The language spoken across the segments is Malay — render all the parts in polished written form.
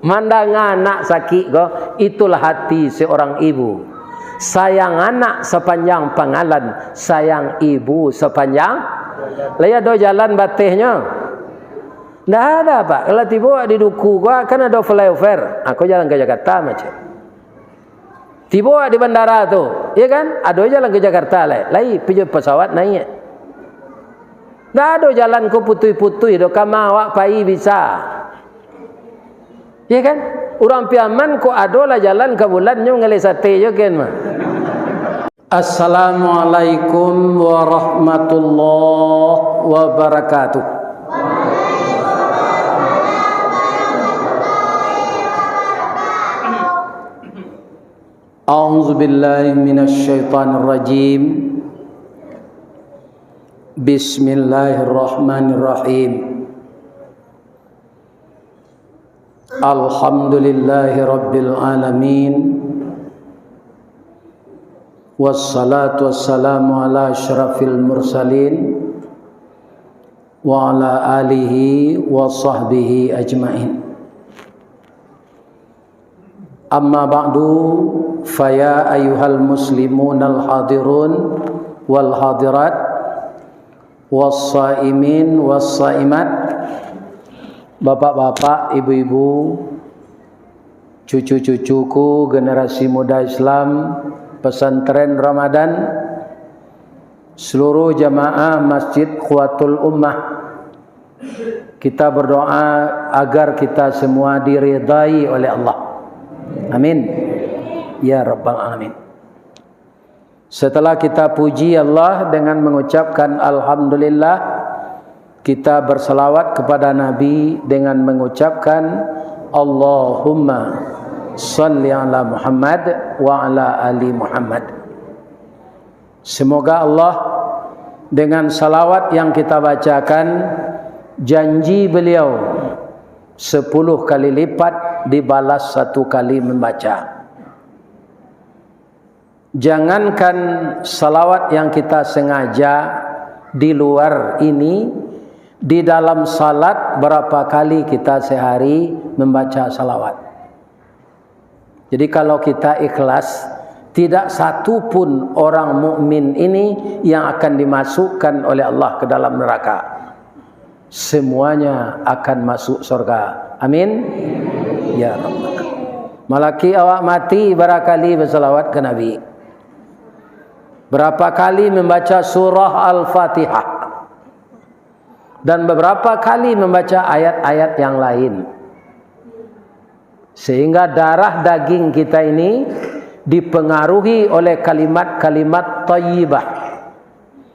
Mandang anak sakit go, itulah hati seorang ibu. Sayang anak sepanjang pangalan, sayang ibu sepanjang. Laya do jalan batihnya. Nggak ada Pak. Kalau tiba di duku gua kan ada flyover. Aku jalan ke Jakarta macam. Tiba di bandara tu, ya kan? Ada jalan ke Jakarta lai pijat pesawat naik. Nggak ada jalan ke putui-putui, do kamawak pai bisa. Ya kan? Orang piaman ko ado lah jalan ke bulannya ngalih sate je kan mah. Assalamualaikum warahmatullahi wabarakatuh. A'udzu billahi minasy syaithanir rajim. Bismillahirrahmanirrahim. Alhamdulillahi rabbil alamin. Wassalatu wassalamu ala asyrafil mursalin wa ala alihi wa sahbihi ajmain. Amma ba'du, faya ayyuhal muslimun al hadirun wal hadirat was-saimin was-saimat. Bapak-bapak, ibu-ibu, cucu-cucuku, generasi muda Islam, pesantren Ramadan, seluruh jamaah Masjid Quwwatul Ummah, kita berdoa agar kita semua diridai oleh Allah. Amin ya rabbal alamin. Setelah kita puji Allah dengan mengucapkan alhamdulillah, kita berselawat kepada Nabi dengan mengucapkan Allahumma salli ala Muhammad wa ala ali Muhammad. Semoga Allah dengan salawat yang kita bacakan, janji beliau 10 kali lipat dibalas 1 kali membaca. Jangankan salawat yang kita sengaja di luar ini, di dalam salat berapa kali kita sehari membaca salawat. Jadi kalau kita ikhlas, tidak satu pun orang mukmin ini yang akan dimasukkan oleh Allah ke dalam neraka. Semuanya akan masuk surga. Amin ya rabbal. Malaki awak mati barakali bersalawat ke Nabi. Berapa kali membaca surah Al-Fatihah, dan beberapa kali membaca ayat-ayat yang lain, sehingga darah daging kita ini dipengaruhi oleh kalimat-kalimat thayyibah.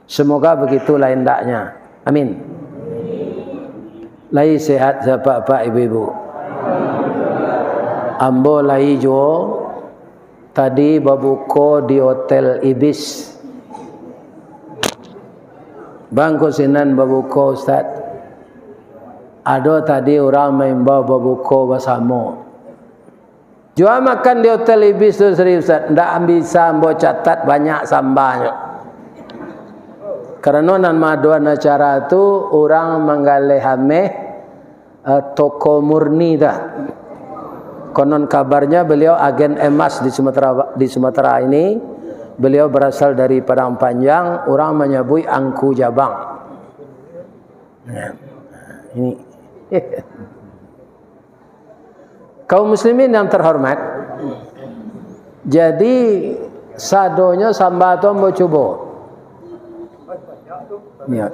Semoga begitulah hendaknya. Amin. Lai sehat bapak ibu-ibu. Ambo lai jo tadi babuko di Hotel Ibis. Bangko sinan babuko Ustaz. Ada tadi orang main bawa babuko bersama. Jual makan di Hotel Ibis tu serius Ustaz. Ndak bisa ambo catat banyak sambanya. Karena nama doan acara tu orang menggalih toko murni dah. Konon kabarnya beliau agen emas di Sumatera ini. Beliau berasal dari Padang Panjang, orang menyebut Angku Jabang. Nah, ini. Kaum muslimin yang terhormat, jadi sadonya samba tu ambo cubo.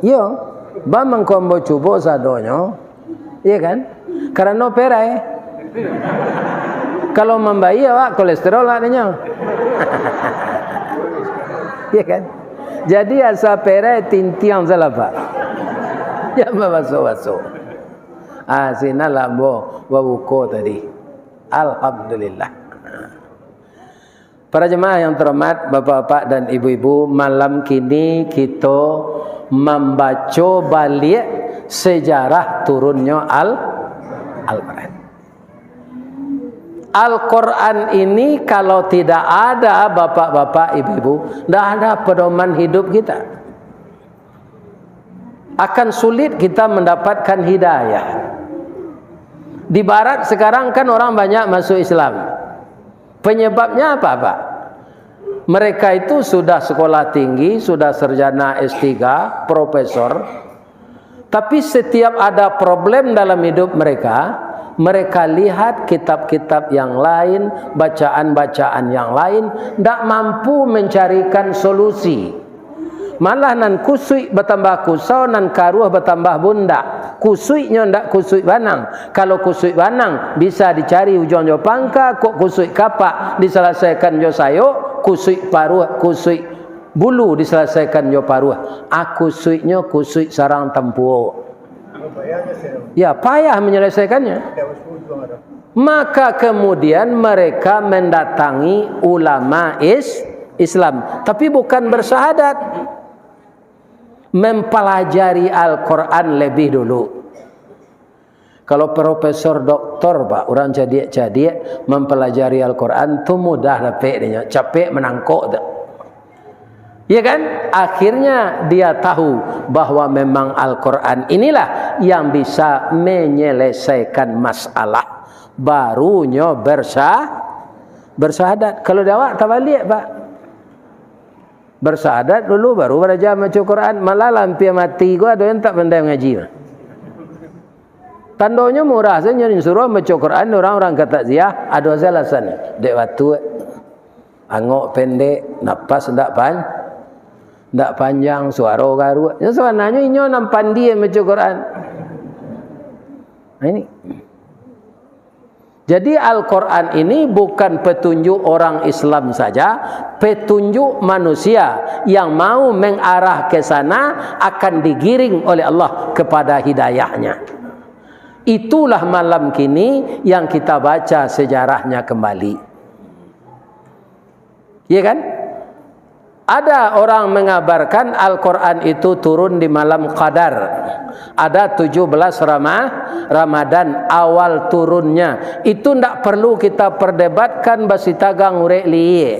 Ya, bamang ko ambo cubo sadonya, iya kan? Karena perai. Kalau membayi awak kolesterol adanya. Ya kan? Jadi asa perai tintiang salah Pak. Ya masuk. Sina lambo wabuko tadi. Alhamdulillah. Para jemaah yang terhormat, bapak-bapak dan ibu-ibu, malam kini kita membaca balik sejarah turunnya Al-Quran. Al-Quran ini kalau tidak ada bapak-bapak, ibu-ibu, tidak ada pedoman hidup kita. Akan sulit kita mendapatkan hidayah. Di barat sekarang kan orang banyak masuk Islam. Penyebabnya apa, Pak? Mereka itu sudah sekolah tinggi, sudah sarjana S3, profesor. Tapi setiap ada problem dalam hidup mereka, mereka lihat kitab-kitab yang lain, bacaan-bacaan yang lain, tidak mampu mencarikan solusi. Malah nan kusui bertambah kusau, nan karuah bertambah bunda. Kusuinya ndak kusui banang. Kalau kusui banang bisa dicari ujung jo pangka, kok kusui kapak diselesaikan jo sayo, kusui paruh, kusui bulu diselesaikan jo paruh. Kusuinya kusui sarang tempuo. Ya, payah menyelesaikannya. Maka kemudian mereka mendatangi ulama Islam, tapi bukan bersahadat. Mempelajari Al-Quran lebih dulu. Kalau profesor doktor, Pak, orang jadi mempelajari Al-Quran tu mudah dapetnya, capek menangkok dah. Ya kan? Akhirnya dia tahu bahwa memang Al-Quran inilah yang bisa menyelesaikan masalah. Barunya bersahadat. Kalau dawak tak balik, Pak. Bersahadat dulu baru belajar baca Quran. Malah lampiah mati gua ada yang tak pandai ngaji. Tandanya murah saja suruh baca Quran, orang-orang kata ziyah ada alasan. Dek waktu angok pendek, napas ndak panjang, suara garu. Ya sebenarnya inyo nampan dia baca Quran. Nah, ini. Jadi Al-Quran ini bukan petunjuk orang Islam saja, petunjuk manusia yang mau mengarah ke sana akan digiring oleh Allah kepada hidayahnya. Itulah malam kini yang kita baca sejarahnya kembali. Ya kan? Ada orang mengabarkan Al-Quran itu turun di malam Qadar. Ada 17 Ramadan awal turunnya. Itu tidak perlu kita perdebatkan basitagang urek liye.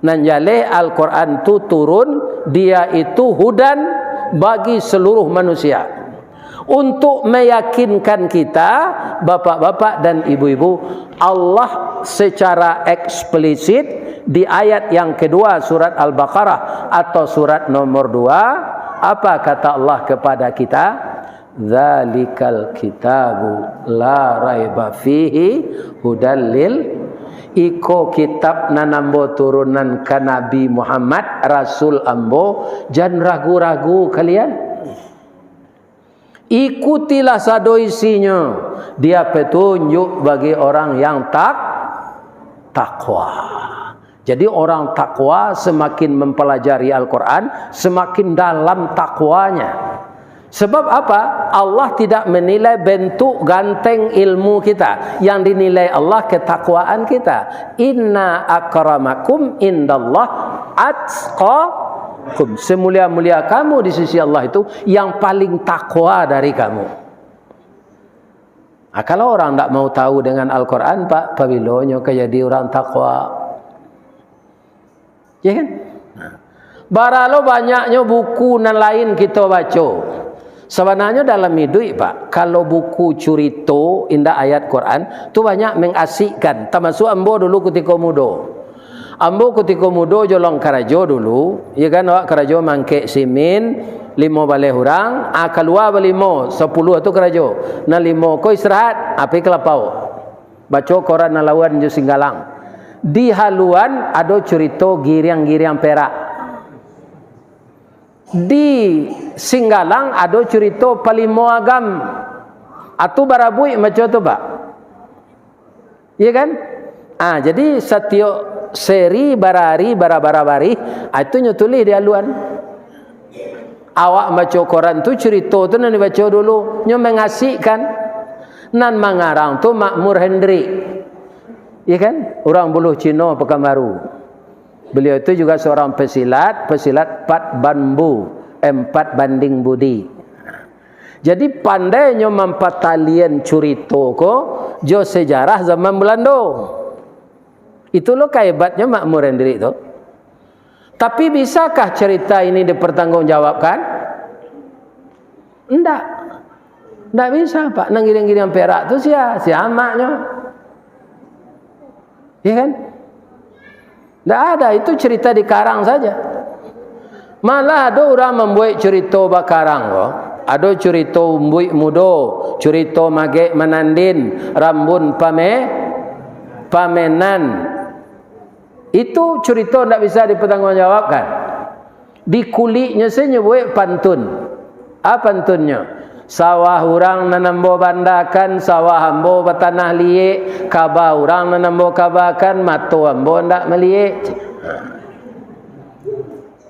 Nanjale Al-Quran itu turun, dia itu hudan bagi seluruh manusia. Untuk meyakinkan kita, bapak-bapak dan ibu-ibu, Allah secara eksplisit di ayat yang kedua surat Al-Baqarah atau surat nomor 2, apa kata Allah kepada kita? Dzalikal kitabu la raiba fihi hudal lil. Iko kitab nanambo turunan ka Nabi Muhammad Rasul ambo, jangan ragu-ragu kalian. Ikutilah sado isinya, dia petunjuk bagi orang yang takwa. Jadi orang takwa semakin mempelajari Al-Quran, semakin dalam takwanya. Sebab apa? Allah tidak menilai bentuk ganteng ilmu kita. Yang dinilai Allah ketakwaan kita. Inna akramakum indallah atqakum. Semulia-mulia kamu di sisi Allah itu yang paling takwa dari kamu. Nah, kalau orang tak mau tahu dengan Al-Quran, Pak, pabilonyo jadi orang takwa. Ya kan? Baralo banyaknya buku dan lain kita baca. Sebenarnya dalam hidup, Pak, kalau buku curito indah ayat Quran tu banyak mengasikkan. Termasuk ambo dulu ketika muda. Ambo ketika muda jolong karajo dulu, ya kan, awak karajo mangke simin 5 balai hurang, keluar 5, 10 tu karajo. Na 5 ko istirahat, api kelapau. Baca koran nalawan jo Singgalang. Di haluan ada cerita giriang-giriang perak. Di Singgalang ada cerita palimo agam. Atu barabui macam tu, Pak. Iya kan? Jadi setiap seri barari bara-bara-bari itu nyutulis di haluan. Awak baca koran tu cerita tu nan dibaca dulu, nyo mengasikkan. Nan mangarang tu Makmur Hendrik. Ya kan? Orang buluh Cina Pekanbaru. Beliau itu juga seorang pesilat 4 bambu, 4 banding budi. Jadi pandainya mempatalian curito ko jo sejarah zaman Belanda. Itu loh kehebatnya Makmur Hendrik itu. Tapi bisakah cerita ini dipertanggungjawabkan? Enggak. Tak bisa Pak. Nang giling-giling perak tu si amaknya. Ya kan? Tak ada, itu cerita di karang saja. Malah ada orang membuat cerita bakarang kok. Ada cerita umbuik mudo, cerita magek menandin, rambun pamenan. Itu cerita tak bisa dipertanggungjawabkan. Di kulitnya saja buat pantun. Apa pantunnya? Sawah orang nanambo bandakan, sawah ambo bertanah liek, kabah orang nanambo kabakan, mato ambo ndak meliek.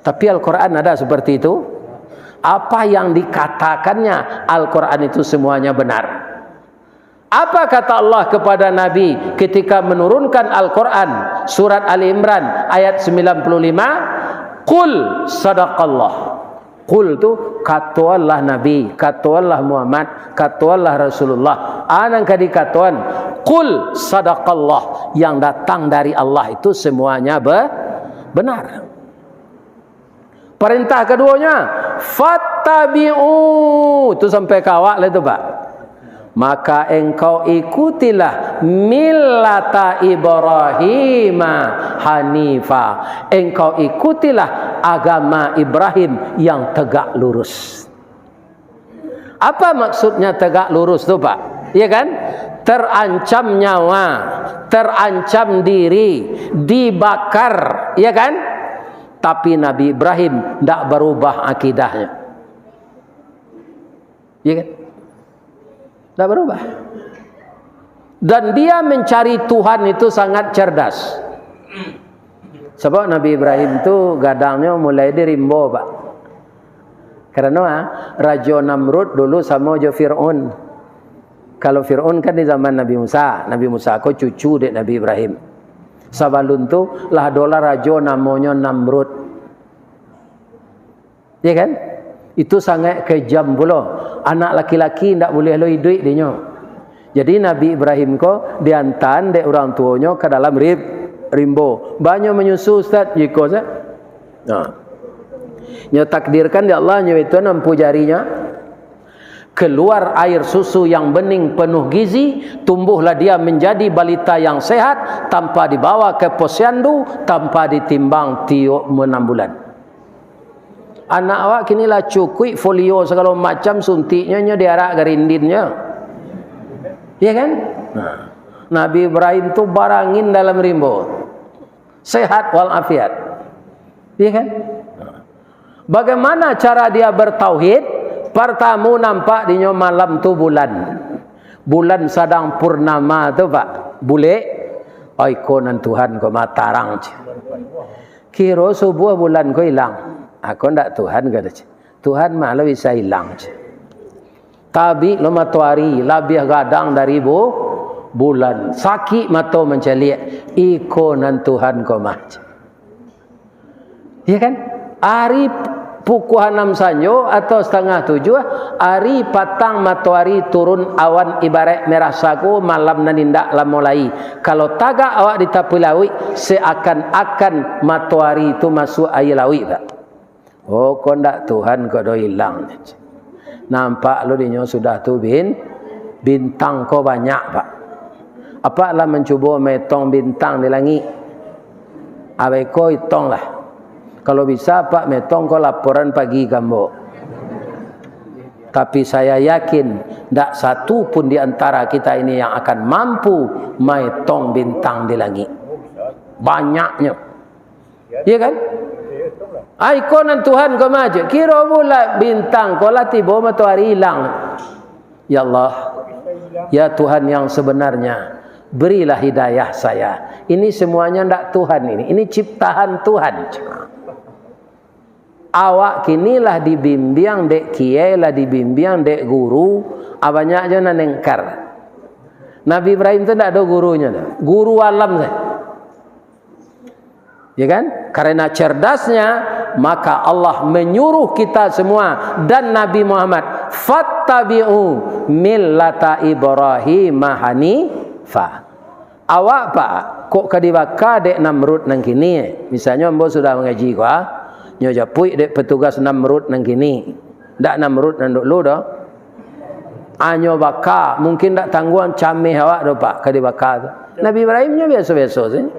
Tapi Al-Quran ada seperti itu. Apa yang dikatakannya Al-Quran itu semuanya benar. Apa kata Allah kepada Nabi ketika menurunkan Al-Quran surat Ali Imran ayat 95? Qul sadaqallah. Qul tu kata Allah Nabi, kata Allah Muhammad, kata Allah Rasulullah. Anang kadi katuan qul sadaqallah, yang datang dari Allah itu semuanya benar. Perintah keduanya fattabi'u, itu sampai kawak lah itu Pak. Maka engkau ikutilah millata Ibrahim hanifa. Engkau ikutilah agama Ibrahim yang tegak lurus. Apa maksudnya tegak lurus tu Pak? Ya kan? Terancam nyawa, terancam diri, dibakar, ya kan? Tapi Nabi Ibrahim tidak berubah akidahnya. Ya kan? Tidak berubah. Dan dia mencari Tuhan itu sangat cerdas. Sebab Nabi Ibrahim itu gadangnya mulai di Rimbo Pak. Karena Raja Namrud dulu sama jo Fir'aun. Kalau Fir'aun kan di zaman Nabi Musa. Nabi Musa ko cucu dek Nabi Ibrahim. Sabalun tu lah dolar raja namanya Namrud. Ya kan? Itu sangat kejam pula. Anak laki-laki ndak boleh lo hidup dia. Jadi Nabi Ibrahim ko diantan dek orang tuanya ke dalam rimbo. Banyak menyusu Ustaz jiko sa. Nah. Nya takdirkan ya Allah nya itu nampu jarinya. Keluar air susu yang bening penuh gizi, tumbuhlah dia menjadi balita yang sehat tanpa dibawa ke posyandu, tanpa ditimbang tiuk 6 bulan. Anak awak kinilah cukui folio segala macam suntiknya nya diarak gerindinnya. Ya kan? Nah, Nabi Ibrahim tu barangin dalam rimbo. Sehat walafiat. Ya kan? Bagaimana cara dia bertauhid? Pertama nampak dinyo malam tu bulan. Bulan sedang purnama tu Pak. Bule. Oi konan Tuhan ko matarang. Kira subuh bulan ko hilang. Aku ndak Tuhan kata. Tuhan mah lo bisa hilang. Tabi lo matahari lebih gadang dari bulan. Sakit mata menceliak. Ikonan Tuhan ko mah. Ya kan? Hari pukul 6 sanjo atau setengah 7 hari patang matahari turun awan ibarat merah sagu malam nanindak lah mulai. Kalau tagak awak ditapilawi seakan-akan matahari itu masuk air lawi tak? Oh kondak Tuhan kau dah hilang. Nampak lo dinyo sudah tu bintang kau banyak Pak. Apa lah mencuba metong bintang di langit? Abai kau hitong lah. Kalau bisa Pak metong kau laporan pagi kamu. Tapi saya yakin tidak satu pun di antara kita ini yang akan mampu metong bintang di langit. Banyaknya. Ya kan? Ikonan Tuhan kau maju. Kira pula bintang kau lah tiba matahari hilang. Ya Allah. Ya Tuhan yang sebenarnya. Berilah hidayah saya. Ini semuanya tidak Tuhan ini. Ini ciptaan Tuhan. Awak kinilah dibimbing dek kiai lah dibimbing dek guru, banyak aja nanengkar. Nabi Ibrahim itu tidak ada gurunya, guru alam saya. Ya kan? Karena cerdasnya maka Allah menyuruh kita semua dan Nabi Muhammad fattabi'u millata Ibrahim hanifa. Awak Pak kok kadibaka dek Namrud nang kini. Misalnya mbok sudah mengaji kah? Nyo japui dek petugas Namrud nang kini. Dak Namrud nang dulu dah. Anyo baka, mungkin tak tangguan camih awak do pak kadi baka tu. Nabi Ibrahimnya biasa-biasa saja.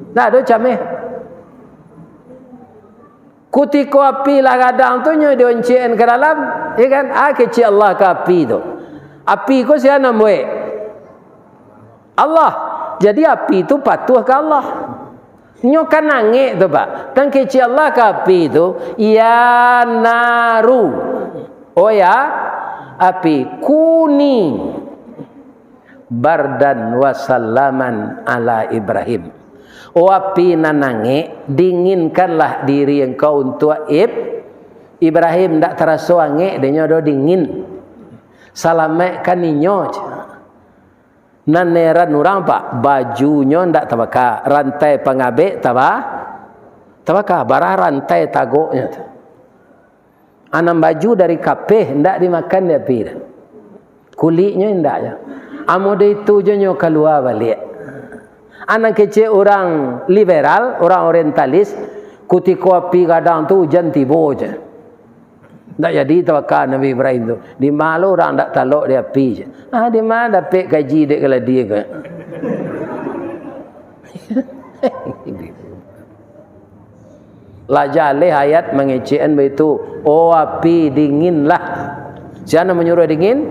Tak ada camih. Kutiko api lah kadang tu nyo dioncen ke dalam, ya kan? Kecil Allah ke api tu. Api ko siapa buat? Allah. Jadi api tu patuh ke Allah. Nyo kan nangik tu pak. Dan kecil Allah ke api tu, ya naru. Oh ya, api kuni bardan wasallaman ala Ibrahim. Oh api nanange, dinginkanlah diri engkau untuk Ibrahim. Tak terasa angin, dia do dingin. Salametkan ninyo. Naneran orang pak, bajunya ndak tabaka, rantai pengabek tabaka, barah rantai tagoknya tu. Anam baju dari kapeh ndak dimakan dia pi. Kulitnya ndak ya. Amode itu je nyo keluar balik. Anak kecil orang liberal, orang orientalis, kutiko api kadang tu hujan tiba je. Tak jadi tawakal Nabi Ibrahim tu. Di mana orang tak talok dia api je. Di mana dapat gaji dia kalau dia ke? Lajaleh ayat mengecekan begitu. Oh api dinginlah. Siapa menyuruh dingin?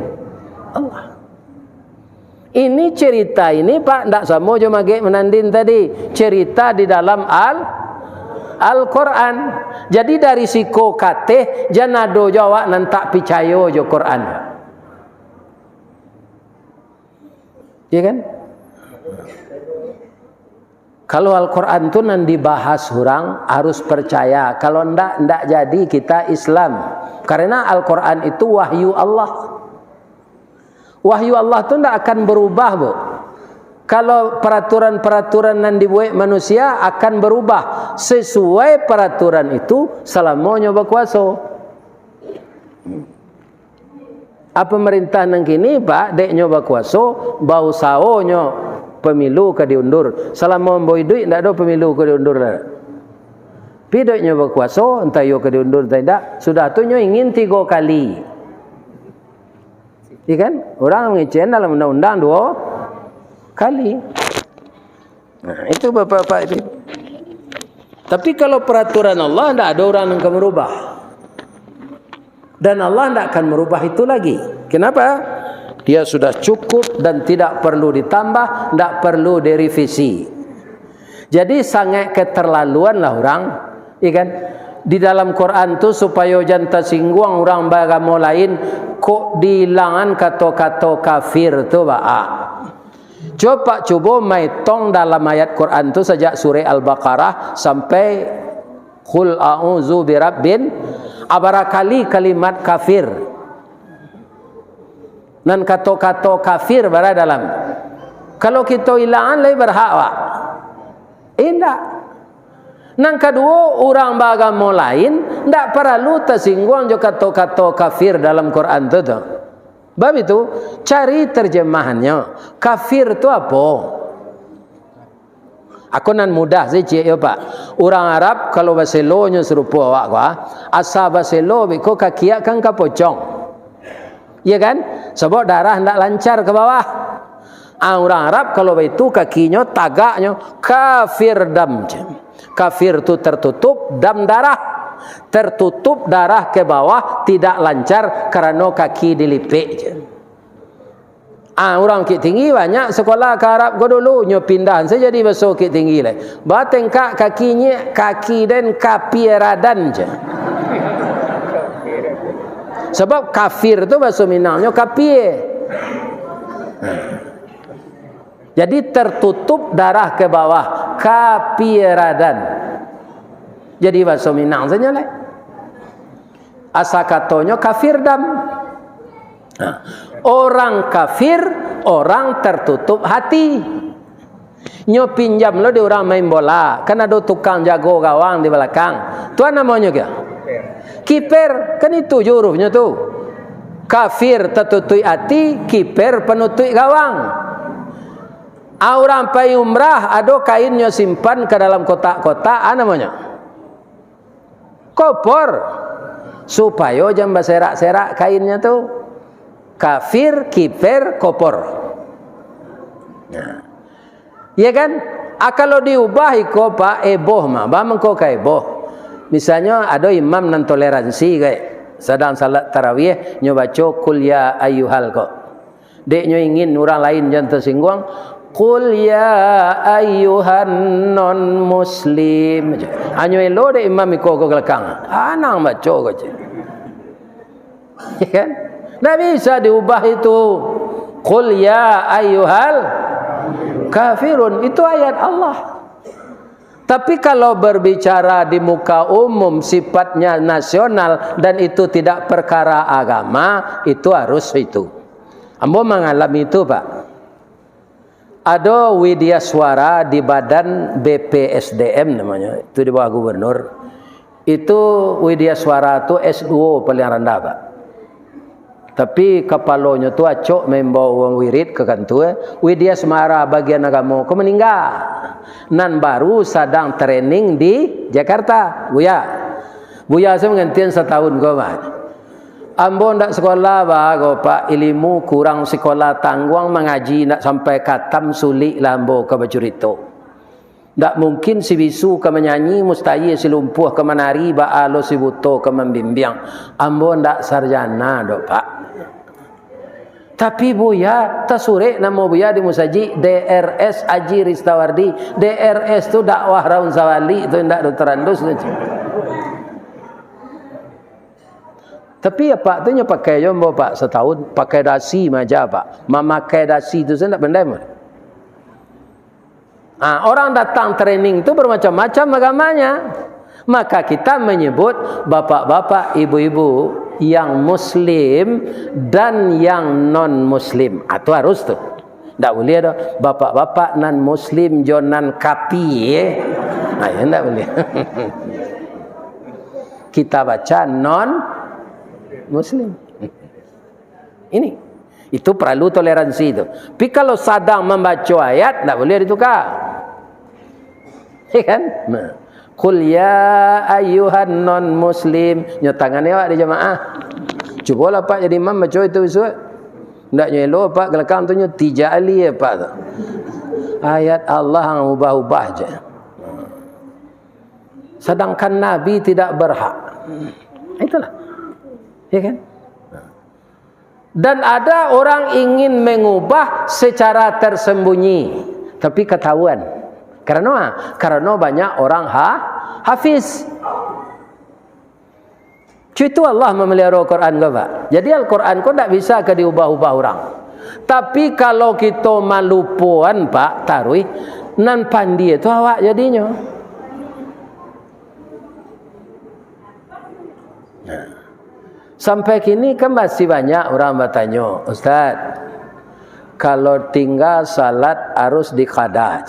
Allah. Ini cerita ini pak tak sama je magik menandin tadi. Cerita di dalam Al-Quran. Jadi dari siko kateh janado jawab nan tak percaya jo Quran. Ya kan? Kalau Al-Quran tu nan dibahas orang harus percaya. Kalau ndak jadi kita Islam. Karena Al-Quran itu wahyu Allah. Wahyu Allah tu ndak akan berubah, Bu. Kalau peraturan-peraturan yang dibuat manusia akan berubah sesuai peraturan itu selamanya berkuasa. Apa pemerintah nang kini pak deknya berkuasa, bau saonyo pemilu ke diundur. Selama memboi duit ndak ada pemilu ke diundur dah. Pidoknya berkuasa entah yo ke diundur tidak, sudah tu nyo ingin 3 kali. Ya kan? Orang mengecen dalam undang-undang 2 kali. Nah, itu bapak-bapak itu. Tapi kalau peraturan Allah tidak ada orang yang akan merubah. Dan Allah tidak akan merubah itu lagi. Kenapa? Dia sudah cukup dan tidak perlu ditambah, tidak perlu direvisi. Jadi sangat keterlaluanlah orang, ya kan? Di dalam Quran tu supaya jangan tersinggung orang beragama lain, kok dihilangan kata-kata kafir tu ba'a. Coba maitong dalam ayat Quran tu sejak surah Al-Baqarah sampai Qul a'udzu birabbin, abarakali kalimat kafir. Dan kata-kata kafir berada dalam. Kalau kita hilangan lagi berhak wak. Tidak. Nang kedua, orang beragama lain tidak perlu tersinggung juga kata-kata kafir dalam Quran tu. Sebab itu, cari terjemahannya. Kafir itu apa? Aku nan mudah sih cik ya pak. Orang Arab kalau bahasa lonya serupa awak gua, asal bahasa lo biko kaki kan kapocong. Iya kan? Sebab darah tidak lancar ke bawah. Orang Arab kalau itu kakinya tagaknya kafir dam. Kafir itu tertutup dam darah. Tertutup darah ke bawah tidak lancar karena kaki dilipik. Orang Bukit Tinggi banyak sekolah ke Arab gua dulu nyo pindahan saya jadi bahasa Bukit Tinggi lah. Batengkak kakinya kaki dan kapieradan je. Sebab kafir tu bahasa Minangnya kapie. Jadi tertutup darah ke bawah kapieradan. Jadi bahasa Minang saja lah. Asal katanya kafir dam. Orang kafir, orang tertutup hati. Nyo pinjam lo di orang main bola, kan ada tukang jago gawang di belakang. Tuan namanya ke? Kiper, kan itu hurufnya tu. Kafir tertutup hati, kiper penutup gawang. Orang pai umrah ada kainnya simpan ke dalam kotak-kotak, namanya kopor. supaya jangan berserak-serak kainnya tu. Kafir, kifir, kopor. Nah. Ya kan? Kalau diubah iko pak eboh mah, bamengko ka eboh. Misalnya ada imam nan toleransi kayak sedang salat tarawih nyo baca qul ya ayyuhal kok. Dek nyo ingin orang lain jangan tersinggung, qul ya ayyuhan non muslim. Anyo elo dek imam iko ko belakang. Anang baca ko je. Ya kan? Nggak bisa diubah itu. Qul ya ayyuhal kafirun, itu ayat Allah. Tapi kalau berbicara di muka umum sifatnya nasional dan itu tidak perkara agama, itu harus itu. Ambo mengalami itu pak. Ada widya suara di badan BPSDM namanya, itu di bawah gubernur. Itu widya suara itu S2 paling rendah pak. Tapi kepalanya tu acok membawa uang wirid ke kantor. Widya semara bagian agama kau meninggal. Nan baru sedang training di Jakarta. Buya saya menggantian setahun kau mah. Ambo ndak sekolah bah, pak ilmu kurang sekolah tangguang mengaji ndak sampai katam sulit lah ambo ke bacurito. Ndak mungkin si bisu ke menyanyi, mustahil si lumpuh ke menari, baalo si buto ke membimbing. Ambo ndak sarjana dok pak. Tapi buya tasure nama buya di musaji DRS Aji Ristawardi. DRS tu dakwah Raun Sawali, itu ndak terandus. Tapi ya pak tu nya pakai jombo pak setahun pakai dasi maja pak. Memakai dasi tu saya ndak pandai mah. Orang datang training tu bermacam-macam agamanya. Maka kita menyebut bapak-bapak, ibu-ibu yang muslim dan yang non muslim. Itu harus tu. Tak boleh dah bapak-bapak non muslim jonan kapi tak boleh. Kita baca non muslim. Ini itu perlu toleransi itu. Tapi kalau sedang membaca ayat tak boleh ditukar. Ya kan? Nah. Qul ya ayyuhan non muslim. Nyotangannya awak di jemaah. Cubalah pak jadi imam baca itu besok. Ndak nyelo pak kelakang tu nyo tijali ya pak tu. Ayat Allah yang ubah-ubah je. Sedangkan Nabi tidak berhak. Itulah. Ya kan? Dan ada orang ingin mengubah secara tersembunyi, tapi ketahuan. Karena banyak orang hafiz. Itu Allah memelihara Al-Quran ke pak. Jadi Al-Quran kau tak bisa ke diubah-ubah orang. Tapi kalau kita malupuan pak tarui nan pandi itu awak jadinya. Sampai kini kan masih banyak orang bertanya, Ustaz, kalau tinggal salat harus dikada.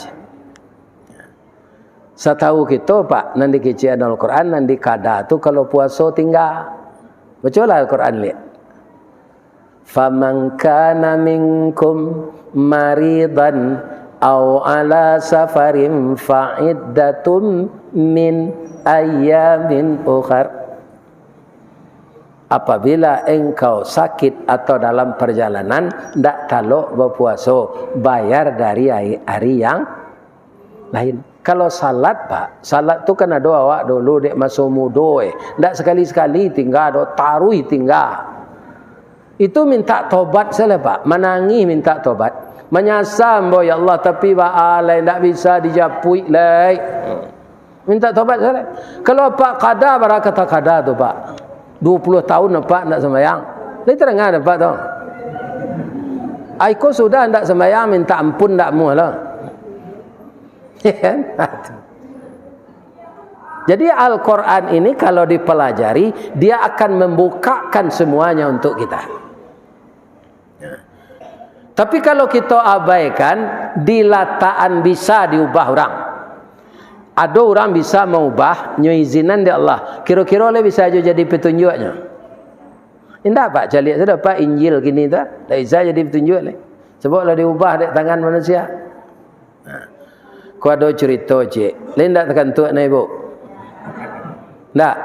Setahu kita pak, nanti kician Al-Quran, nanti kada tu kalau puasa tinggal. Betul lah Al-Quran lihat. Faman kana minkum maridan aw ala safarin fa'iddatun min ayyamin ukhar. Apabila engkau sakit atau dalam perjalanan, ndak talok berpuasa, bayar dari hari yang lain. Kalau salat pak, salat tu kan ada awak dulu dek masuk mudo ndak sekali-sekali tinggal do tarui tinggal. Itu minta tobat salah pak, menangi minta tobat. Menyasam boy Allah tapi baalai ndak bisa dijapui lai. Minta tobat salah. Kalau pak kada barakata kada tu pak. 20 tahun pak ndak sembahyang. Lai terang ada pak tu. Aiko sudah ndak sembahyang minta ampun ndak mulah. Jadi Al-Quran ini kalau dipelajari dia akan membukakan semuanya untuk kita. Tapi kalau kita abaikan, dilataan bisa diubah orang. Ada orang bisa mengubah nyizinan di Allah. Kira-kira oleh bisa aja jadi petunjuknya. Indah pak, calik sudah pak Injil gini tu, tak bisa jadi petunjuk le. Sebab lah diubah di tangan manusia. Kau ada cerita cik, lain tak tekan tuak na ibu? Tak.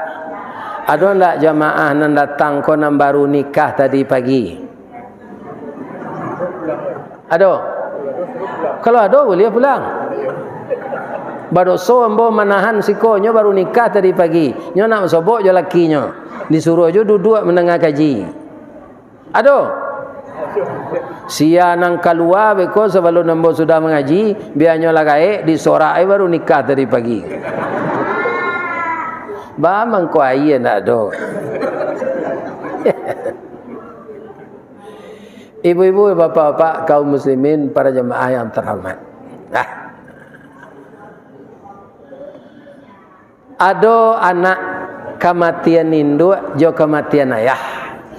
Ada ndak jamaah nan datang ko nan baru nikah tadi pagi? Ada? Kalau ada boleh pulang. Badoso ambo manahan sikonyo baru nikah tadi pagi. Nyo nak sobok jo lakinyo. Disuruh jo duduk mendengar kaji. Ada? Sia nang keluar beko sebelum ambo sudah mengaji, biarnya lagai disorak baru nikah tadi pagi. Ba mangko ai nak do. Ibu-ibu, bapak-bapak, kaum muslimin, para jemaah yang terhormat. Ada anak kematian induk jo kematian ayah.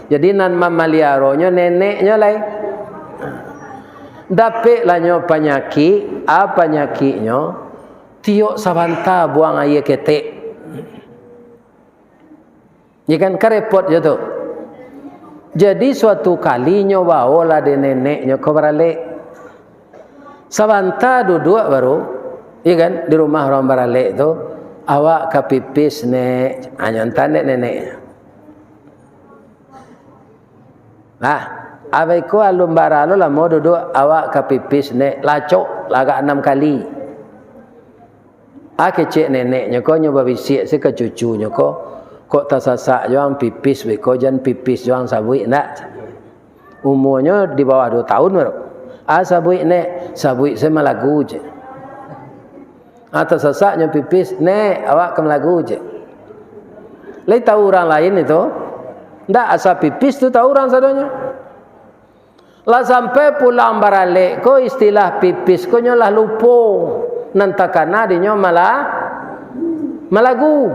Jadi nan mamaliaronyo neneknya lai. Dapet lah nyo penyakit, apa penyakitnya? Tiok sabanta buang air ketek. Ya kan kerepot je tu. Jadi suatu kali nyo bawa de neneknya ke baralik. Sabanta duduk baru, ya kan di rumah orang baralik tu, awak kapipis nek, hanya tandek neneknya. Nah, abaiku alum baralo lah mau duduk awak kapipis nek lacok lagak 6 kali. Kecik neneknya ko nyoba bisik si ke cucunya ko. Kok tak sasak joang pipis beko jan pipis joang sabui nak. Umurnya di bawah 2 tahun baru. Sabui nek, sabui saya malagu je. Atau sasaknya pipis nek awak ke malagu je. Lai tahu orang lain itu? Ndak asa pipis tu tahu orang sadonya. Lah sampai pulang baralik ko istilah pipis ko nyolah lupo. Nantakana dinyo malah malagu.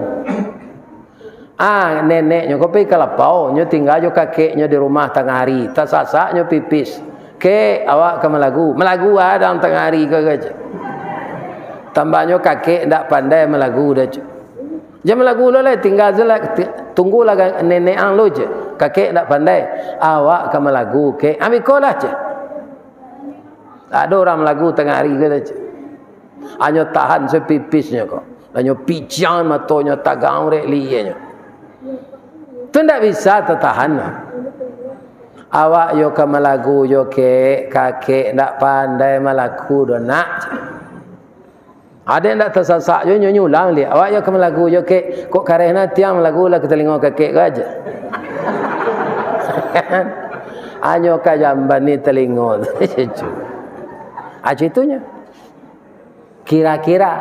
Neneknya ko pergi kalapau, nyo tinggal jo kakeknya di rumah tengah hari, tak sasak nyo pipis. Ke awak ke Melagu. Melagu dalam tengah hari ke aja. Tambahnya kakek ndak pandai Melagu dah. Jam Melagu lo lah tinggal je lah, tunggulah nenek ang lo je. Kakek ndak pandai. Awak ke Melagu ke, ambil kolah je. Ada orang Melagu tengah hari ke aja. Hanya tahan sepipisnya kok. Hanya pijang matonya tagang rek liyenya. Tu tidak bisa tertahan. Awak yo ke Melagu yo ke kakek ndak pandai Melagu do nak. Ada yang ndak tersasak yo nyulang dia. Awak yo ke Melagu yo ke kok karehna tiang Melagu lah ke telinga kakek ke aja. Anyo ka jamban ni telinga. Aja itunya. Kira-kira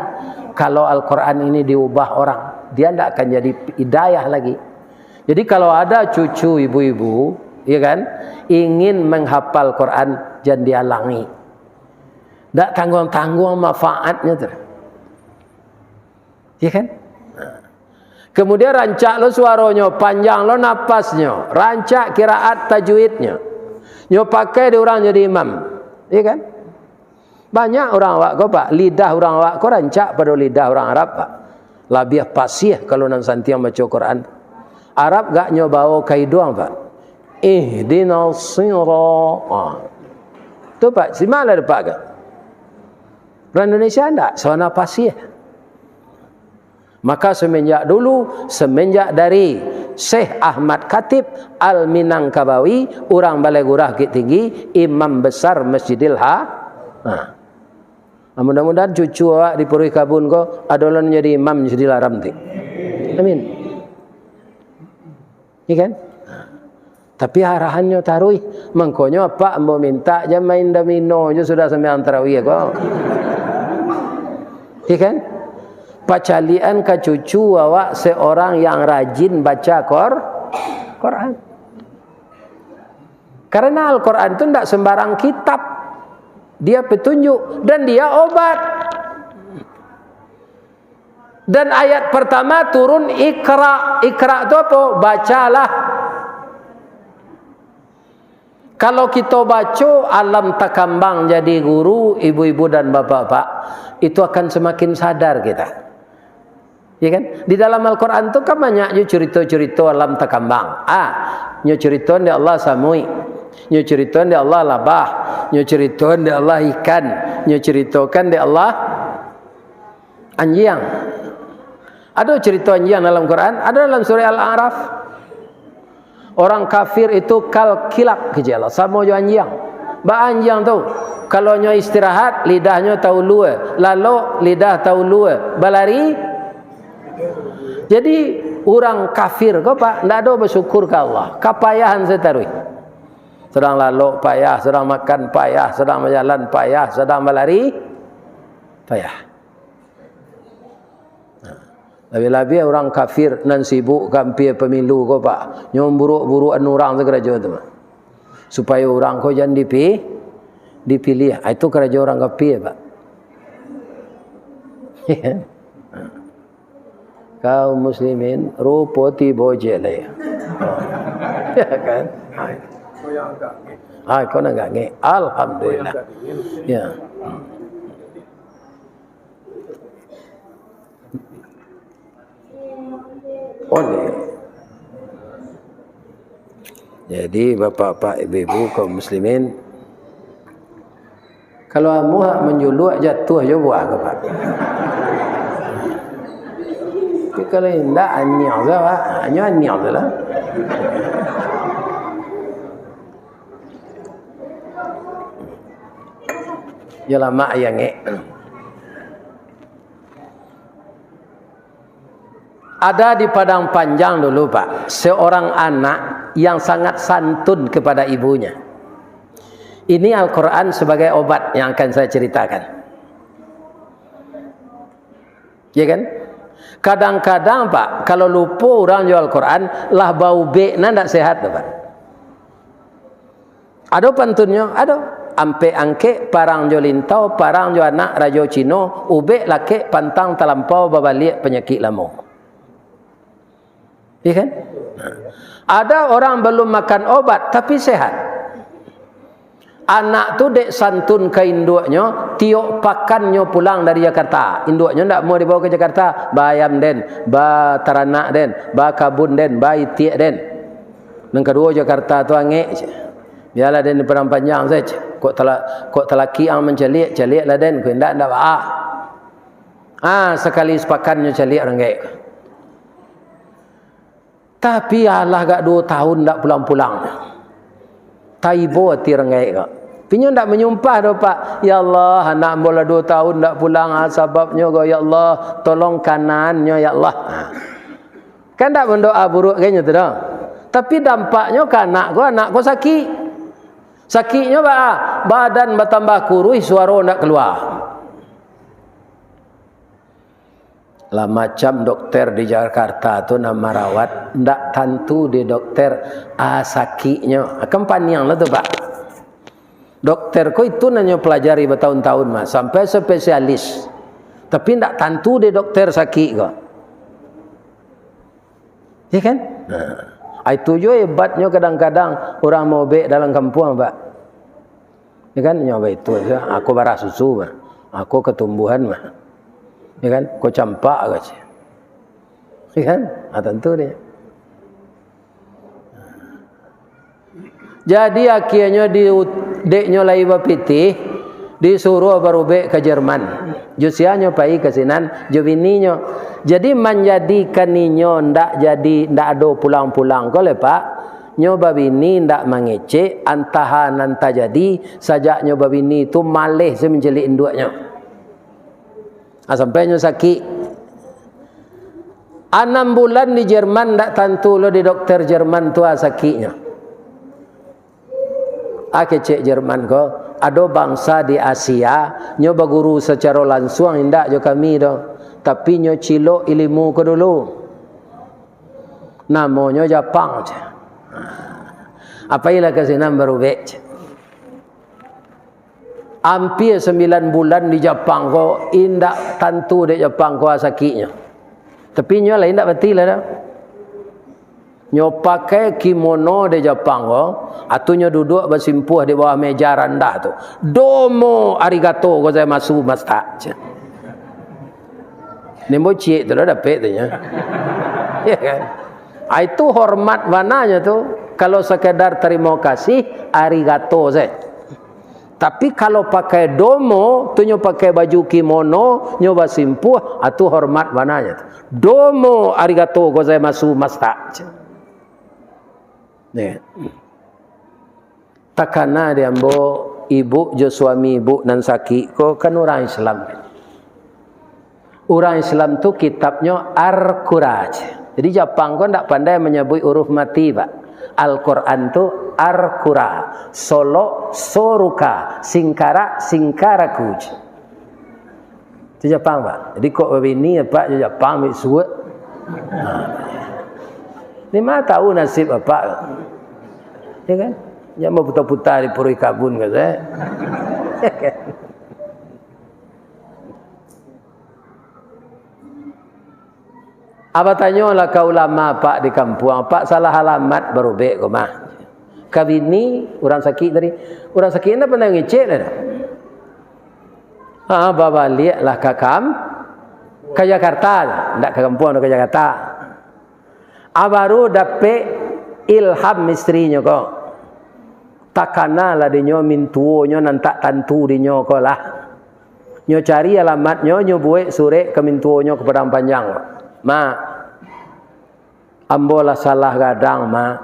kalau Al-Quran ini diubah orang, dia tidak akan jadi hidayah lagi. Jadi kalau ada cucu ibu-ibu, ya kan, ingin menghafal Quran, jangan dihalangi. Tak tanggung-tanggung manfaatnya tu. Ya kan? Kemudian rancak lo suaranya, panjang lo napasnya, rancak kiraat tajwidnya. Nyo pakai di orang jadi imam. Ya kan? Banyak orang awak ko pak, lidah orang awak ko rancak pada lidah orang Arab pak. Lebih fasih kalau nan santiang baca Quran. Arab gak nyobawa kaiduang pak. Ihdinas sirata. Tu pak, si mana ada pak gak? Orang Indonesia ndak, soalnya fasih. Maka semenjak dulu, semenjak dari Syekh Ahmad Khatib Al-Minangkabawi, orang Balai Gurah Bukit Tinggi, imam besar Masjidil mudah-mudahan cucu awak di Purwi Kabun ko adalah menjadi imam Masjidil Haram ti. Amin. Iya kan? Tapi arahannya taruh, mangkonyo apa mau minta jam main domino je sudah sembahyang tarawih ko. Iya kan? Pacalian ke cucu awak seorang yang rajin baca Quran. Karena Al-Quran itu tidak sembarang kitab. Dia petunjuk dan dia obat. Dan ayat pertama turun Iqra. Iqra itu apa? Bacalah. Kalau kita baca alam takambang jadi guru, ibu-ibu dan bapak-bapak, itu akan semakin sadar kita. Ya kan? Di dalam Al-Quran itu kan banyak cerita-cerita alam takambang. Nyo cerita di Allah samui. Nyo cerita di Allah labah. Nyo cerita di Allah ikan. Nyo ceritakan di Allah anjing. Ada cerita anjing dalam Quran, ada dalam surah Al-A'raf. Orang kafir itu kal kilak kejala, sama jo anjing. Ba anjing tu kalau nyo istirahat lidahnya tahu lua, lalu lidah tahu lua, balari. Jadi orang kafir kau pak ndak ada bersyukur ke Allah. Kapayahan setarui. Sedang lalu payah, sedang makan payah, sedang berjalan payah, sedang berlari payah. Lebih-lebih orang kafir nan sibuk kampir pemilu kau pak, nyom buruk-burukan orang sekeraja tu, supaya orang kau jangan dipilih. Itu kerja orang kafir pak. Kaum muslimin rupa tiba je lah ya. Ya kan? Kau nak ngek. Alhamdulillah. Ya. Oleh. Jadi bapak-bapak, ibu-ibu kaum muslimin, kalau muak menjuluk jatuh je buah ke pak. Tapi kalau tidak anjing je pak, hanya anjing je lah. Yalah mak yang ada di Padang Panjang dulu pak, seorang anak yang sangat santun kepada ibunya. Ini Al-Quran sebagai obat yang akan saya ceritakan. Ya kan? Kadang-kadang pak, kalau lupa orang jual Al-Quran, lah bau bek nak sehat pak. Ada pantunnya, ada. Ampe angke parang jo lintau, parang jo anak rajo Cino, ube lake pantang terlampau babalik penyakit lamo. Ya kan? Ada orang belum makan obat tapi sehat. Anak tu dek santun ke induknya, tiok pakannya pulang dari Jakarta. Induknya ndak mau dibawa ke Jakarta, bayam den, ba teranak den, ba kabun den, ba itiak den. Yang kedua Jakarta tu angek. Biarlah den di Padang Panjang saja. Kok telaki ang menceliak, celiaklah den, kau ndak sekali sepakannya celiak renggek. Tapi Allah gak 2 tahun tak pulang-pulang. Taibo hati rengai kak. Pinyo tak menyumpah dah pak. Ya Allah, anak bola 2 tahun tak pulang. Sebabnya kau ya Allah, tolong kanannya ya Allah. Kan tak berdoa buruk kayaknya tu dah. Tapi dampaknya ke anak kau sakit. Sakitnya badan bertambah kurus, suara tak keluar. Lah macam dokter di Jakarta tu nama rawat ndak tentu di dokter sakitnya akan panjang lah tu pak. Dokter ko itu nanya pelajari bertahun-tahun mas sampai spesialis, tapi ndak tentu di dokter sakit ko. Ya kan? Itu jo hebatnya kadang-kadang orang mau bek dalam kampung pak. Ya kan nyoba itu aku barah susu pak. Aku ketumbuhan mah. Ya kan, kau campak aja. Ya kan, tentu dia. Jadi akhirnya deknya lai bapiti disuruh berubah ke Jerman. Jusianya pai ke sinan, jovininya. Jadi menjadikan ninyo ndak ada pulang-pulang kau lepak. Nyoba bini ndak mengece antahan anta jadi sajak nyoba bini tu malih semenjelik induknya. Sampainya sakit 6 bulan di Jerman tak tentu lo di dokter Jerman tu sakitnya. Kecek Jerman ko ada bangsa di Asia nyoba guru secara langsung indak jo kami do, tapi nyo cilok ilmu ko dulu. Namanya Jepang. Apa ilah kasinan baru bec. Hampir 9 bulan di Jepang ko indak tentu di Jepang ko sakitnya. Tapi nyo lain indak betul lah dah. Nyo pakai kimono di Jepang ko, atunya duduk bersimpuh di bawah meja rendah tu. Domo arigato ko saya masuk masta. Nemo cik tu dah dapat tu nya. Ya kan? Itu hormat mananya tu. Kalau sekedar terima kasih arigato saya. Tapi kalau pakai domo, tu nyo pakai baju kimono, nyo basimpuh, atu hormat mananya. Domo arigato gozaimasu masta. Nih. Takana dia ambo ibu jo suami ibu nan saki ko kan orang Islam. Orang Islam tu kitabnya Al-Qur'an. Jadi Jepang ko ndak pandai menyebut huruf mati, Pak. Al-Quran tu Al-Qur'an, solo soruka, singkara singkaraku. Itu Jepang, Pak. Jadi kok begini Pak Jepang mik suwe. Lima tahu nasib Pak. Ya kan? Yang mau putar-putar di puri kabun kan saya. Apa tanyalah ke ulama Pak di kampung, Pak salah alamat baru baik kau mah. Kabini orang sakit tadi, orang sakit ni pernah ngecek dah. Bawa lihatlah ke Jakarta, tidak ke kampung atau ke Jakarta. Baru dapat ilham istrinya kau. Takana lah dinyo mintuo nyo nantak tantu dinyo kau lah. Nyo cari alamatnya, nyo buat surat ke mintuo nyo kepada panjang. Ma, ambolah salah gadang ma.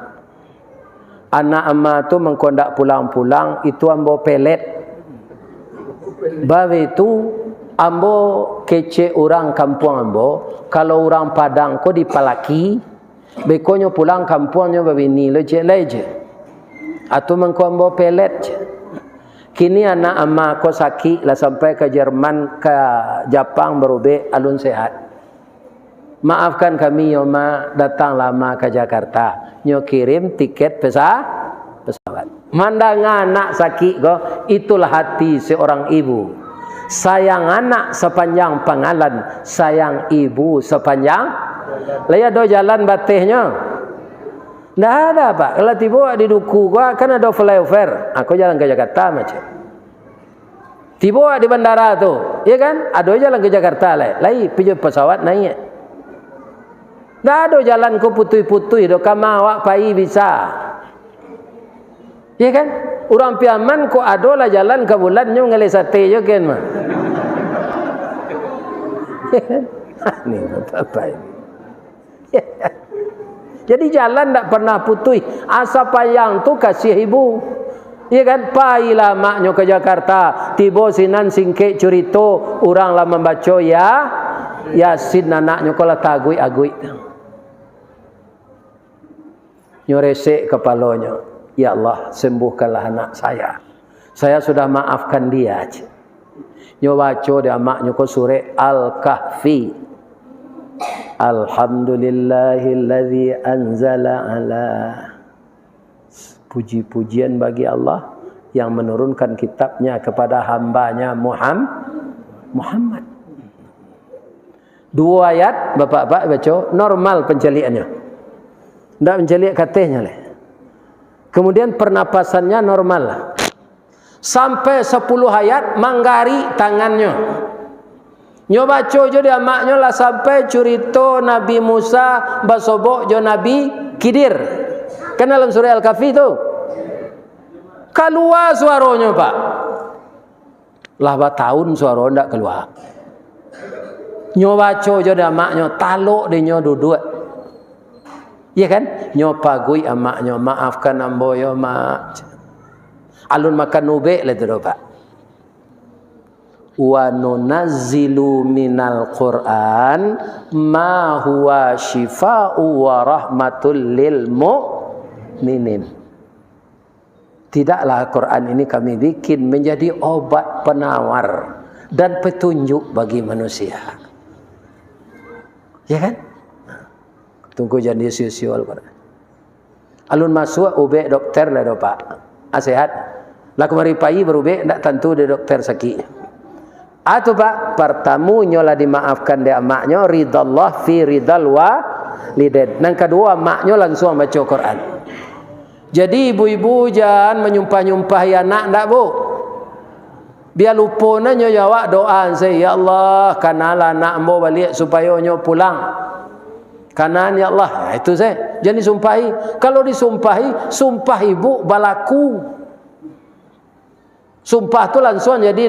Anak ama tu mengkondak pulang-pulang itu ambo pelet. Bawa itu ambo kece orang kampung ambo. Kalau orang Padang ko dipalaki, bekonyo pulang kampungnya babini leje. Atau mengko ambo pelet. Kini anak ama ko sakit lah sampai ke Jerman ke Jepang berubah alun sehat. Maafkan kami Yoma, datang lama ke Jakarta. Nyo kirim tiket pesawat. Mandang anak sakit go, itulah hati seorang ibu. Sayang anak sepanjang pangalan, sayang ibu sepanjang. Laya do jalan batihnya. Nggak ada Pak. Kalau tiba di duku gua kan ada flyover. Aku jalan ke Jakarta macam. Tiba di bandara tu, ya kan? Ada jalan ke Jakarta lah. Lai pergi pesawat naik. Nggak ada jalan ko putui-putui do kama awak pai bisa. Ya kan? Orang piaman ko ada lah jalan ke bulan nyo ngale sate yo kan mah. Ni apa ini? Jadi jalan tak pernah putui. Asa payang tu kasih ibu. Ya kan? Pai lah maknyo ke Jakarta. Tiba sinan singkek curito. Orang lah membaca ya. Yasin anaknya kalau tagui-agui. Nyoresek kepalanya. Ya Allah, sembuhkanlah anak saya. Saya sudah maafkan dia. Nyo baca dia maknyo ko surah Al-Kahfi. Alhamdulillahilladzi anzala ala. Puji-pujian bagi Allah yang menurunkan kitabnya kepada hambanya Muhammad. Dua ayat bapak-bapak baca normal penceliannya. Tidak menceliak katanya lah. Kemudian pernapasannya normal lah. Sampai 10 ayat manggari tangannya. Nyo baca jo dia maknya lah sampai curito Nabi Musa basobok jo Nabi Khidir. Kan dalam surah Al-Kahfi tu. Keluar suaranya Pak. Lah tahun suara ndak keluar. Nyo baca jo dia maknya taluk dia nyo duduk. Ya kan? Nyo pagui amaknya, maafkan ambo yo mak. Alun makan nubek lah tu Pak. Wa nunazzilu minal Qur'an ma huwa shifaa'u wa rahmatul lil mu'minin. Tidaklah Quran ini kami bikin menjadi obat penawar dan petunjuk bagi manusia. Ya kan? Tunggu jadi siul-siul. Alun masuk ubek dokter lah do Pak. Sehat. Lah kemari pai berubek ndak tentu dia dokter sakit. Atu Pak, pertama nyola dimaafkan dia maknya ridallah fi ridal walidin. Yang kedua maknya langsung baca Quran. Jadi ibu-ibu jangan menyumpah-nyumpahi anak ndak Bu. Biar lupa nyo jawab doa saya, ya Allah, kanalah anak ambo balik supaya nyo pulang. Kanan ya Allah, itu saya. Jangan disumpahi. Kalau disumpahi, sumpah ibu balaku. Sumpah tu langsung jadi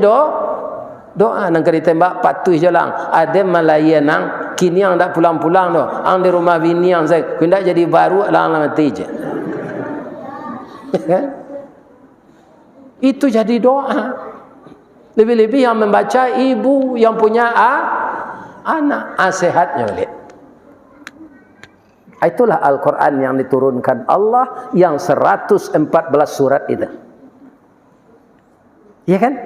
doa nang kena tembak patuh je lang. Ada Malaya nang kini yang dak pulang-pulang tu. Ang di rumah bini yang saya hendak jadi baru lang mati je. Itu jadi doa. Lebih-lebih yang membaca ibu yang punya anak sehatnya lihat. Itulah Al-Quran yang diturunkan Allah yang 114 surat itu. Ya kan?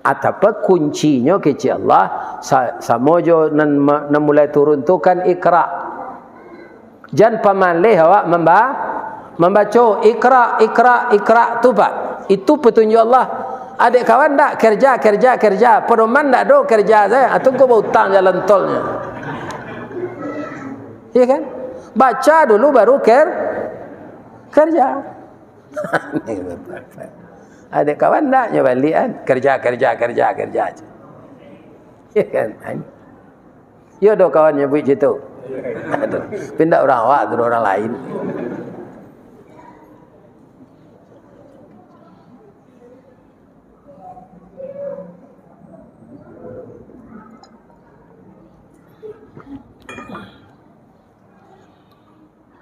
Atapa kuncinya kecil Allah samojo nan mulai turun tu kan Iqra. Jan pamalih awak membaca Iqra tu Pak. Itu petunjuk Allah. Adik kawan tak kerja. Pedoman tak do kerja saya. Atau kau hutang jalan tolnya. Ya kan? Baca dulu baru kerja. Adik kawan tak balik kan? Kerja aja. Ya kan? Ya do kawan nyebut situ. Pindah orang awak tu orang lain.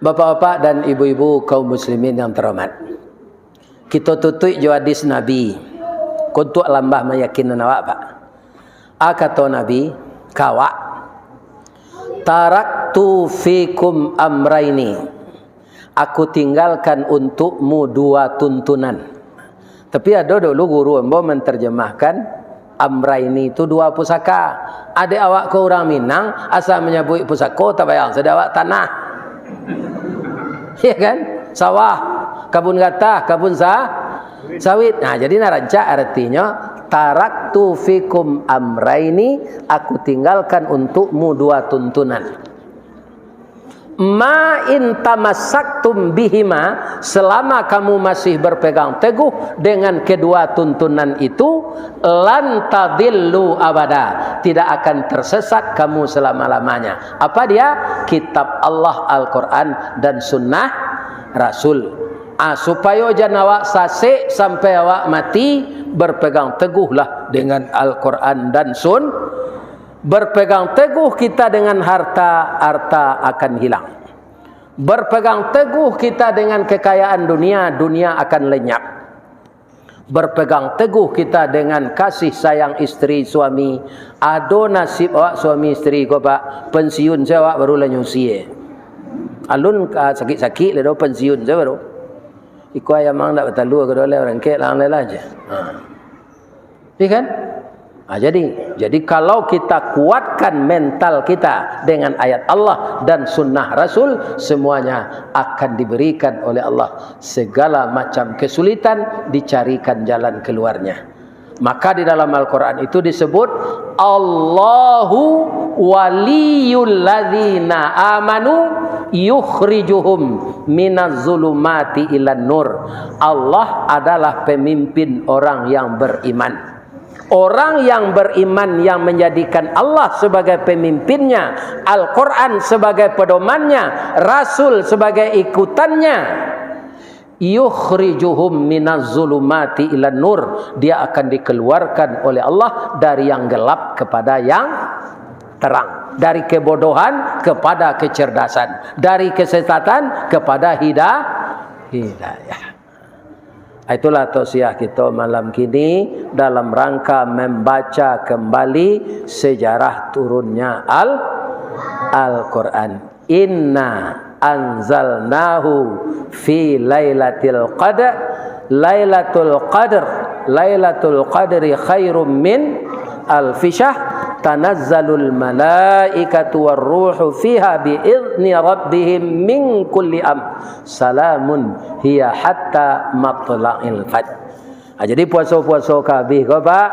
Bapak-bapak dan ibu-ibu kaum muslimin yang terhormat, kita tutup jo hadis Nabi kuntuk lambah meyakinkan awak Pak. Kata Nabi, kawak taraktu fikum amraini, aku tinggalkan untukmu dua tuntunan. Tapi ada dulu guru embo menterjemahkan amraini itu dua pusaka. Ada awak ke orang Minang asal menyebut pusaka tak bayang sedawak tanah. Ya kan? Sawah, kabun gatah, kabun sawit. Nah, jadi narancak artinya taraktu fikum amraini, aku tinggalkan untukmu dua tuntunan. Ma in tamassaktum bihima, selama kamu masih berpegang teguh dengan kedua tuntunan itu, lan tadillu abada, tidak akan tersesat kamu selama-lamanya. Apa dia? Kitab Allah Al-Quran dan sunnah Rasul. Supaya jangan awak sasik sampai awak mati, berpegang teguhlah dengan Al-Quran dan berpegang teguh kita dengan harta akan hilang. Berpegang teguh kita dengan kekayaan dunia akan lenyap. Berpegang teguh kita dengan kasih sayang istri suami. Ado nasib awak suami istri ko Pak, pensiun saya awak baru lenyusi. Alun sakit-sakit le do pensiun saya baru. Iku ayam mang dak betalu ke dole orang ke lang lela aja. Iya kan? Jadi kalau kita kuatkan mental kita dengan ayat Allah dan sunnah Rasul, semuanya akan diberikan oleh Allah. Segala macam kesulitan dicarikan jalan keluarnya. Maka di dalam Al-Quran itu disebut Allahu waliyul ladzina amanu yukhrijuhum minaz zulumati ilan nur. Allah adalah pemimpin orang yang beriman. Orang yang beriman yang menjadikan Allah sebagai pemimpinnya, Al-Quran sebagai pedomannya, Rasul sebagai ikutannya, yukhrijuhum minaz zulumati ilan nur, dia akan dikeluarkan oleh Allah dari yang gelap kepada yang terang, dari kebodohan kepada kecerdasan, dari kesesatan kepada hidayah. Itulah tausiah kita malam kini dalam rangka membaca kembali sejarah turunnya Al-Quran. Inna anzalnahu fi lailatul qadr. Lailatul qadri khairum min alfi syahr. Tanazzalul malaikatu warruhu fiha bi'izni rabbihim min kulli salamun hiya hatta matla'il fajr. Jadi puasa-puasa kabeh ko Pak,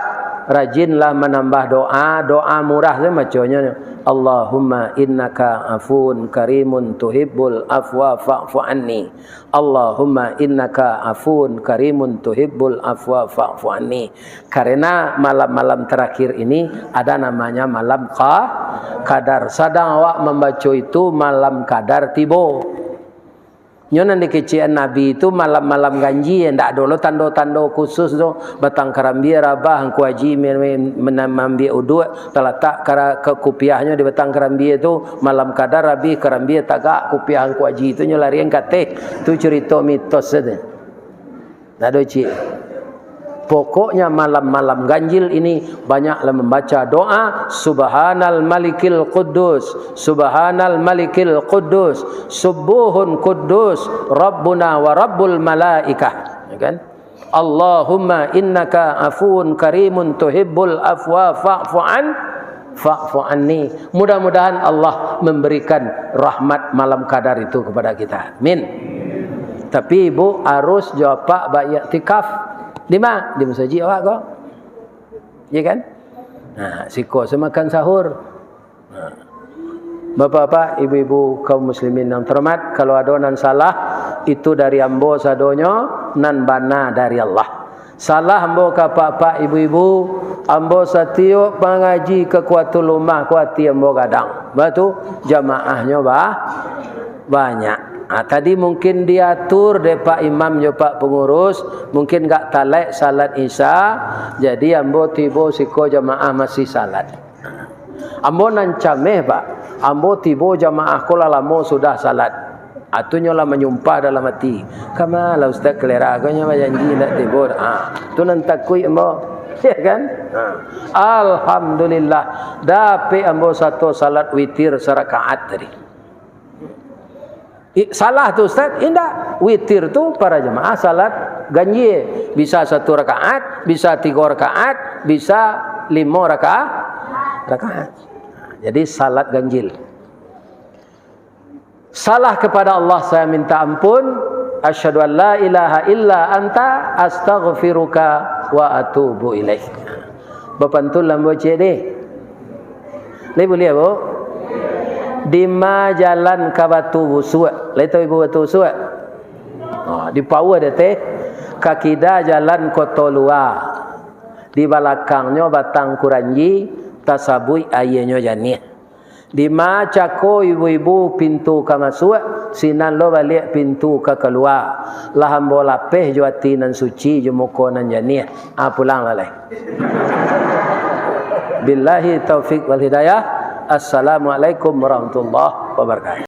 rajinlah menambah doa murah saya macamnya. Allahumma innaka afun karimun tuhibbul afwa fa'fu anni. Allahumma innaka afun karimun tuhibbul afwa fa'fu anni. Karena malam-malam terakhir ini ada namanya malam qadar. Sedang awak membaca itu malam qadar tiba. Nyonan di kecian Nabi itu malam-malam ganji yang tak ada tanda-tanda khusus tu batang karambia rabah hangku haji menambil uduk terletak ke kupiahnya di batang karambia itu malam kadar rabi karambia tagak kupiah hangku haji itu nyolarian kate tu cerita mitos saja. Tak ada cik. Pokoknya malam-malam ganjil ini banyaklah membaca doa Subhanal Malikil Quddus, Subhanal Malikil Quddus, Subuhun Quddus, Rabbuna wa Rabbul Malaikah, ya kan? Allahumma innaka afuun karimun tuhibbul afwa fa'fu anni. Mudah-mudahan Allah memberikan rahmat malam kadar itu kepada kita. Amin. Tapi ibu harus jawab pak baik tikaf. Di mana? Di masjid awak kau. Ya kan? Nah, siko semakan sahur. Nah. Bapak-bapak, ibu-ibu kaum muslimin yang terhormat, kalau ada nan salah itu dari ambo sadonyo, nan bana dari Allah. Salah ambo ka pak-pak ibu-ibu, ambo satio pangaji ke kuatu rumah kuati ambo gadang. Batu jamaahnya banyak. Nah, tadi mungkin diatur deh Pak Imam jo Pak pengurus, mungkin gak talek salat Isya, jadi ambo tibo siko jamaah masih salat. Ambo nancameh Pak, ambo tibo jamaah kola lamo sudah salat. Atunya lah menyumpah dalam hati. Kamalah Ustaz kelera agonya janji nak tibo. Tu nan takui ambo. Ya kan? Alhamdulillah dapat ambo satu salat witir serakaat tadi. Salah tu Ustaz, indah. Witir tu para jemaah salat ganjil. Bisa 1 rakaat, bisa 3 rakaat, bisa 5 rakaat. Jadi salat ganjil. Salah kepada Allah saya minta ampun. Asyhadu an la ilaha illa anta astaghfiruka wa atubu ilaik. Bapak tu lambo cede. Ni boleh bu? Di ma jalan ke Batu Busuk. Leto ibu Batu Busuk. Di Paua ada teh. Kakida jalan Kota Luar. Di belakangnya Batang Kuranji, tasabui ayahnya janih. Di ma cako ibu-ibu pintu ke masuk, sinan lo balik pintu ke keluar. Laham bola peh juati nan suci jumuko nan janih. Pulang lalai. Billahi taufik wal hidayah. Assalamualaikum warahmatullahi wabarakatuh.